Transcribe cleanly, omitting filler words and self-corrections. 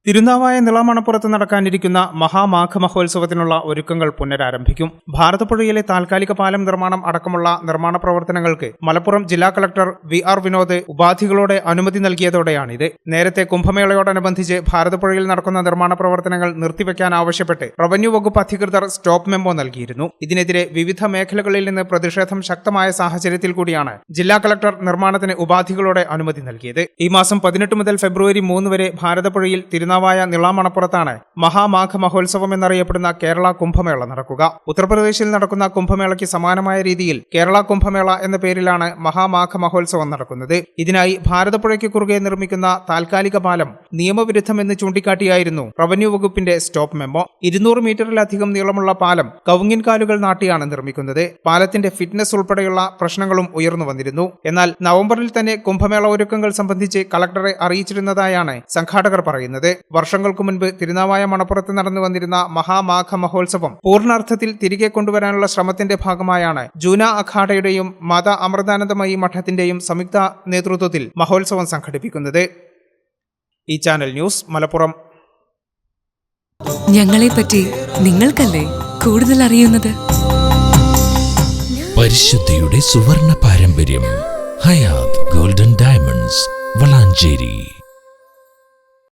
തിരുനാവായ നിളമണപ്പുറത്ത് നടക്കാനിരിക്കുന്ന മഹാമാഘ മഹോത്സവത്തിനുള്ള ഒരുക്കങ്ങൾ പുനരാരംഭിക്കും. ഭാരതപ്പുഴയിലെ താൽക്കാലിക പാലം നിർമ്മാണം അടക്കമുള്ള നിർമ്മാണ പ്രവർത്തനങ്ങൾക്ക് മലപ്പുറം ജില്ലാ കളക്ടർ VR വിനോദ് ഉപാധികളോടെ അനുമതി നൽകിയതോടെയാണിത്. നേരത്തെ കുംഭമേളയോടനുബന്ധിച്ച് ഭാരതപ്പുഴയിൽ നടക്കുന്ന നിർമ്മാണ പ്രവർത്തനങ്ങൾ നിർത്തിവെക്കാൻ ആവശ്യപ്പെട്ട് റവന്യൂ വകുപ്പ് അധികൃതർ സ്റ്റോപ്പ് മെമ്മോ നൽകിയിരുന്നു. ഇതിനെതിരെ വിവിധ മേഖലകളിൽ നിന്ന് പ്രതിഷേധം ശക്തമായ സാഹചര്യത്തിൽ കൂടിയാണ് ജില്ലാ കളക്ടർ നിർമ്മാണത്തിന് ഉപാധികളോടെ അനുമതി നൽകിയത്. ഈ മാസം 18 മുതൽ ഫെബ്രുവരി 3 വരെ ഭാരതപ്പുഴയിൽ തിരുനാവായ നിളമണപ്പുറത്താണ് മഹാമാഘ മഹോത്സവം എന്നറിയപ്പെടുന്ന കേരള കുംഭമേള നടക്കുക. ഉത്തർപ്രദേശിൽ നടക്കുന്ന കുംഭമേളയ്ക്ക് സമാനമായ രീതിയിൽ കേരള കുംഭമേള എന്ന പേരിലാണ് മഹാമാഘ മഹോത്സവം നടക്കുന്നത്. ഇതിനായി ഭാരതപ്പുഴയ്ക്ക് കുറുകെ നിർമ്മിക്കുന്ന താൽക്കാലിക പാലം നിയമവിരുദ്ധമെന്ന് ചൂണ്ടിക്കാട്ടിയായിരുന്നു റവന്യൂ വകുപ്പിന്റെ സ്റ്റോപ്പ് മെമ്മോ. 200 മീറ്ററിലധികം നീളമുള്ള പാലം കവുങ്ങിൻകാലുകൾ നാട്ടിയാണ് നിർമ്മിക്കുന്നത്. പാലത്തിന്റെ ഫിറ്റ്നസ് ഉൾപ്പെടെയുള്ള പ്രശ്നങ്ങളും ഉയർന്നു വന്നിരുന്നു. എന്നാൽ നവംബറിൽ തന്നെ കുംഭമേള ഒരുക്കങ്ങൾ സംബന്ധിച്ച് കളക്ടറെ അറിയിച്ചിരുന്നതായാണ് സംഘാടകർ പറയുന്നത്. വർഷങ്ങൾക്കു മുൻപ് തിരുനാവായ മണപ്പുറത്ത് നടന്നു വന്നിരുന്ന മഹാമാഘ മഹോത്സവം പൂർണ്ണാർത്ഥത്തിൽ തിരികെ കൊണ്ടുവരാനുള്ള ശ്രമത്തിന്റെ ഭാഗമായാണ് ജൂന അഖാഡയുടെയും മാതാ അമൃതാനന്ദമയി മഠത്തിന്റെയും സംയുക്ത നേതൃത്വത്തിൽ മഹോത്സവം സംഘടിപ്പിക്കുന്നത്. ഈ ചാനൽ ന്യൂസ് മലപ്പുറം. ഞങ്ങളെപ്പറ്റി നിങ്ങൾക്കല്ലേ കൂടുതൽ അറിയുന്നത്? പരിശുദ്ധിയുടെ സുവർണ പാരമ്പര്യം. Hayath golden diamonds, Valanchery.